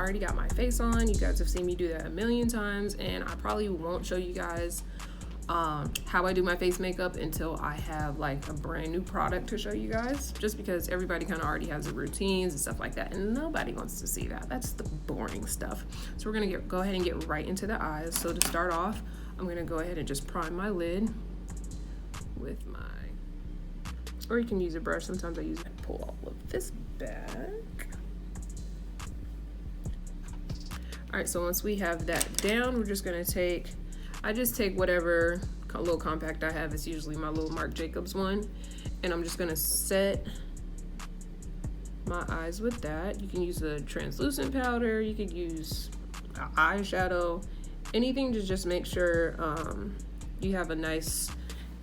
already got my face on. You guys have seen me do that a million times, and I probably won't show you guys how I do my face makeup until I have like a brand new product to show you guys, just because everybody kind of already has their routines and stuff like that, and nobody wants to see that. That's the boring stuff. So we're gonna go ahead and get right into the eyes. So to start off, I'm gonna go ahead and just prime my lid with my, or you can use a brush. Sometimes I pull all of this back. All right, so once we have that down, we're just gonna I just take whatever little compact I have. It's usually my little Marc Jacobs one, and I'm just gonna set my eyes with that. You can use a translucent powder, you could use eyeshadow, anything to just make sure you have a nice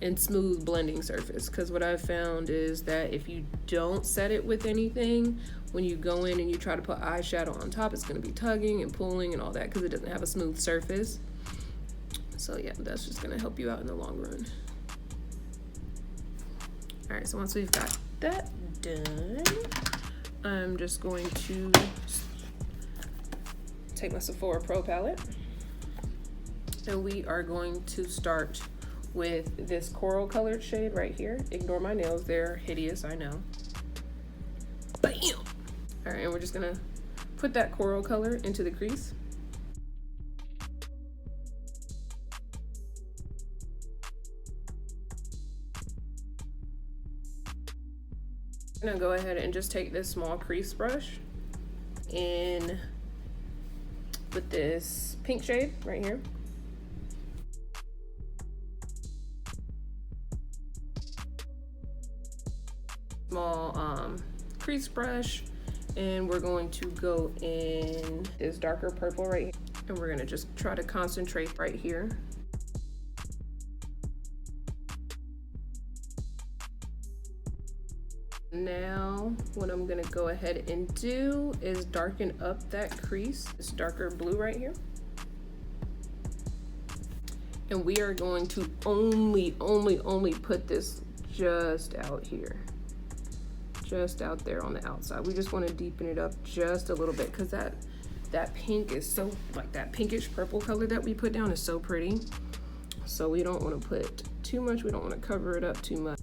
and smooth blending surface. Because what I've found is that if you don't set it with anything, when you go in and you try to put eyeshadow on top, it's going to be tugging and pulling and all that because it doesn't have a smooth surface. So yeah, that's just going to help you out in the long run. All right, so once we've got that done, I'm just going to take my Sephora Pro palette, and we are going to start with this coral colored shade right here. Ignore my nails, they're hideous, I know. Bam! All right, and we're just gonna put that coral color into the crease. I'm gonna go ahead and just take this small crease brush in with this pink shade right here. Small crease brush, and we're going to go in this darker purple right here, and we're gonna just try to concentrate right here. Now what I'm gonna go ahead and do is darken up that crease, this darker blue right here, and we are going to only put this just out here, just out there on the outside. We just want to deepen it up just a little bit because that pink is so, like that pinkish purple color that we put down is so pretty. So we don't want to put too much, we don't want to cover it up too much.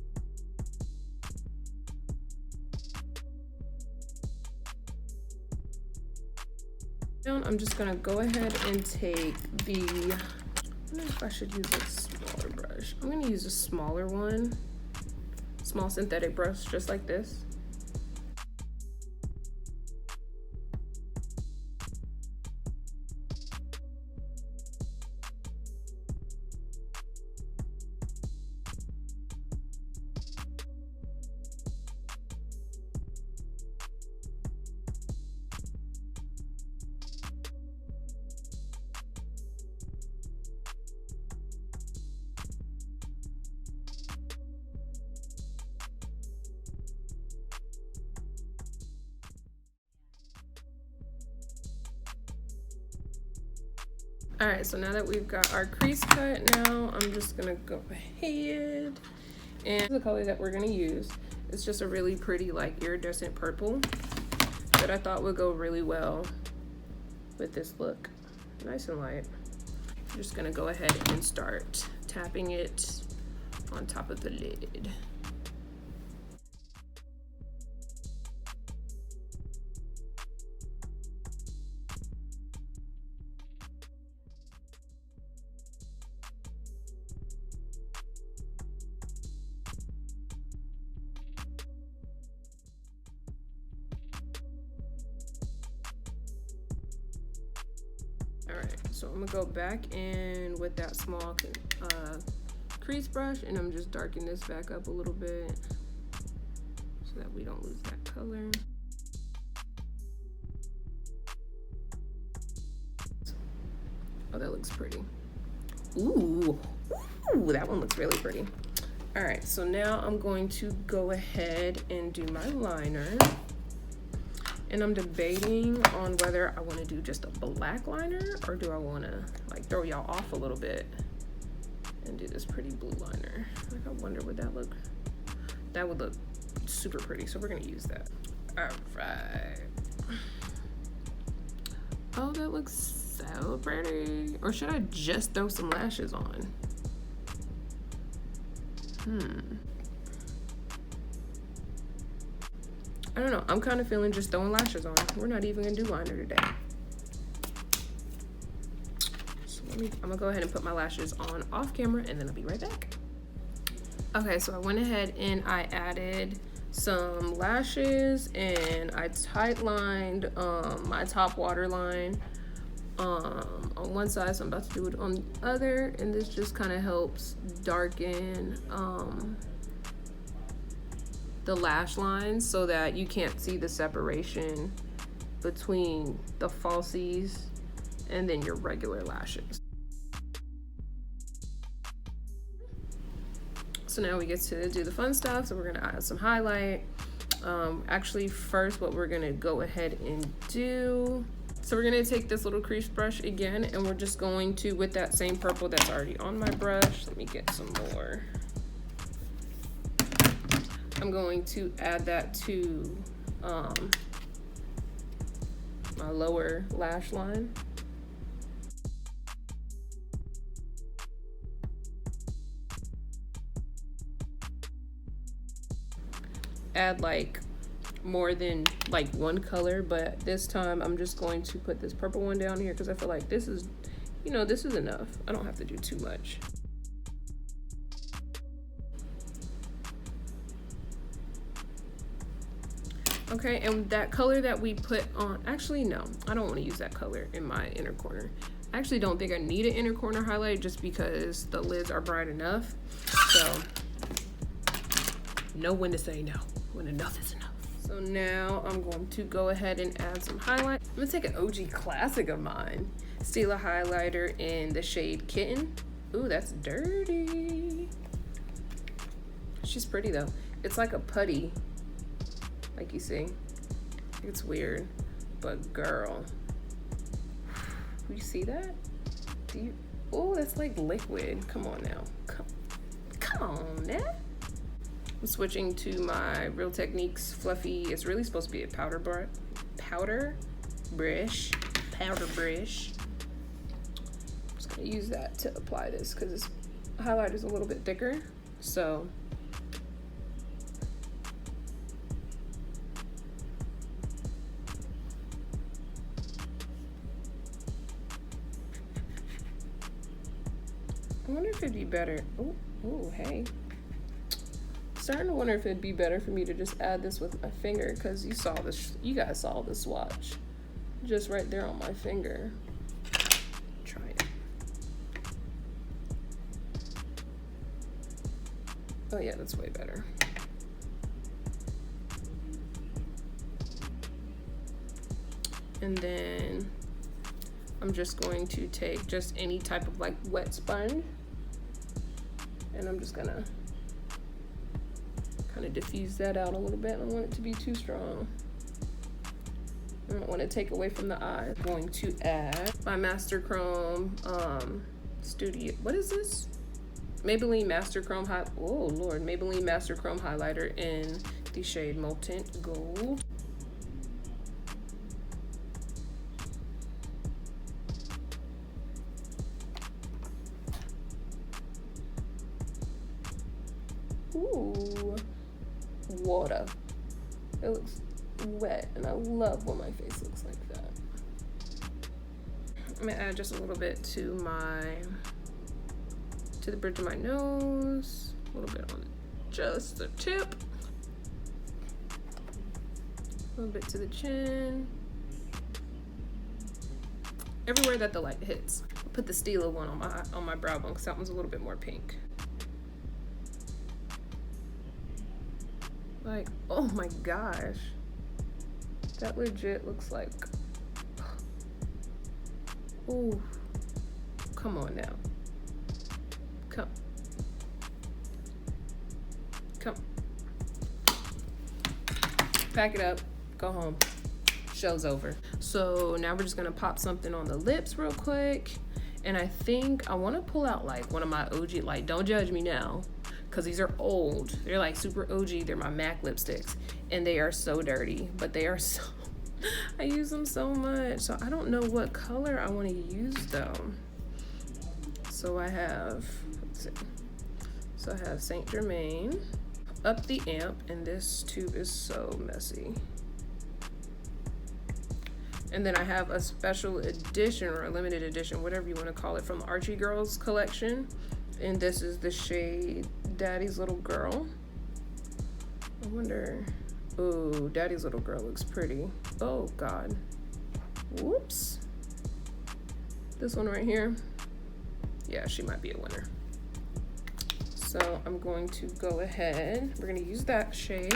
Now I'm just gonna go ahead and take the, I don't know if I should use a smaller brush. I'm gonna use a smaller one, small synthetic brush just like this. All right, so now that we've got our crease cut, now I'm just gonna go ahead, and the color that we're gonna use is just a really pretty like iridescent purple that I thought would go really well with this look. Nice and light. I'm just gonna go ahead and start tapping it on top of the lid. All right, so I'm gonna go back in with that small crease brush, and I'm just darkening this back up a little bit so that we don't lose that color. Oh, that looks pretty. Ooh, that one looks really pretty. All right, so now I'm going to go ahead and do my liner. And I'm debating on whether I want to do just a black liner or do I want to like throw y'all off a little bit and do this pretty blue liner. Like, I wonder would that look, that would look super pretty. So we're going to use that. All right. Oh, that looks so pretty. Or should I just throw some lashes on? I don't know. I'm kind of feeling just throwing lashes on. We're not even gonna do liner today. So I'm gonna go ahead and put my lashes on off camera and then I'll be right back. Okay, so I went ahead and I added some lashes and I tight lined my top waterline on one side, so I'm about to do it on the other, and this just kind of helps darken the lash lines so that you can't see the separation between the falsies and then your regular lashes. So now we get to do the fun stuff. So we're gonna add some highlight. Actually, first what we're gonna go ahead and do, so we're gonna take this little crease brush again, and we're just going to, with that same purple that's already on my brush, let me get some more. I'm going to add that to my lower lash line. Add like more than like one color, but this time I'm just going to put this purple one down here because I feel like this is, you know, this is enough. I don't have to do too much. Okay, and that color that we put on, actually no, I don't want to use that color in my inner corner. I actually don't think I need an inner corner highlight just because the lids are bright enough. So know when to say no, when enough is enough. So now I'm going to go ahead and add some highlight. I'm gonna take an OG classic of mine, Stila highlighter in the shade Kitten. Ooh, that's dirty. She's pretty though. It's like a putty, like you see. It's weird, but girl, you see that? Do you? Oh, that's like liquid. Come on now. Come on now. I'm switching to my Real Techniques Fluffy. It's really supposed to be a powder brush. I'm just gonna use that to apply this because this highlighter is a little bit thicker. So I wonder if it'd be better. Oh, hey. Starting to wonder if it'd be better for me to just add this with my finger, because you saw this, you guys saw the swatch just right there on my finger. Try it. Oh yeah, that's way better. And then I'm just going to take just any type of like wet sponge, and I'm just gonna kind of diffuse that out a little bit. I don't want it to be too strong. I don't want to take away from the eye. I'm going to add my Master Chrome Studio. What is this? Maybelline Master Chrome Maybelline Master Chrome highlighter in the shade Molten Gold. Ooh, water. It looks wet, and I love when my face looks like that. I'm gonna add just a little bit to the bridge of my nose, a little bit on just the tip, a little bit to the chin, everywhere that the light hits. I'll put the Stila one on my brow bone because that one's a little bit more pink. Like, oh my gosh, that legit looks like, ooh, come on now, come, pack it up, go home, show's over. So now we're just gonna pop something on the lips real quick, and I think I want to pull out like one of my OG, like, don't judge me now, because these are old. They're like super OG. They're my MAC lipsticks, and they are so dirty, but they are so I use them so much. So I don't know what color I want to use though. So I have, let's see. So I have Saint Germain, Up the Amp, and this tube is so messy. And then I have a special edition or a limited edition, whatever you want to call it, from Archie Girls collection. And this is the shade Daddy's Little Girl. I wonder, oh, Daddy's Little Girl looks pretty. Oh God, whoops. This one right here, yeah, she might be a winner. So I'm going to go ahead, we're gonna use that shade.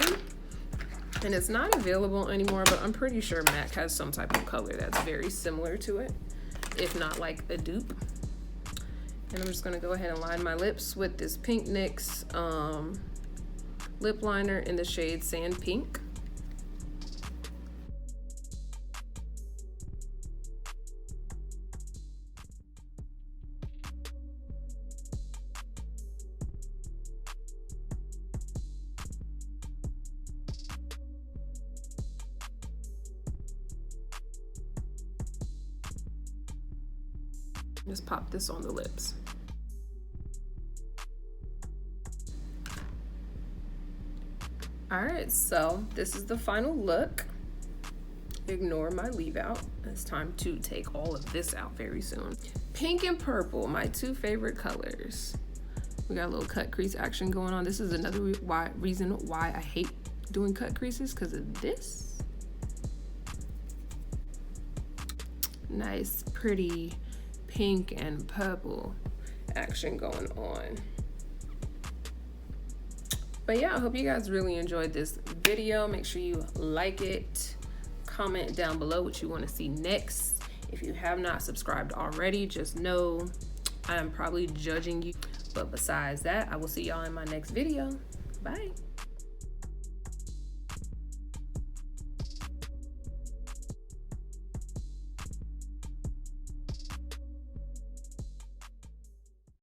And it's not available anymore, but I'm pretty sure MAC has some type of color that's very similar to it, if not like a dupe. And I'm just gonna go ahead and line my lips with this Pink NYX lip liner in the shade Sand Pink. Just pop this on the lips. All right, so this is the final look. Ignore my leave out. It's time to take all of this out very soon. Pink and purple, my two favorite colors. We got a little cut crease action going on. This is another reason why I hate doing cut creases, because of this. Nice, pretty pink and purple action going on. But yeah, I hope you guys really enjoyed this video. Make sure you like it, comment down below what you want to see next. If you have not subscribed already, just know I am probably judging you. But besides that, I will see y'all in my next video. Bye.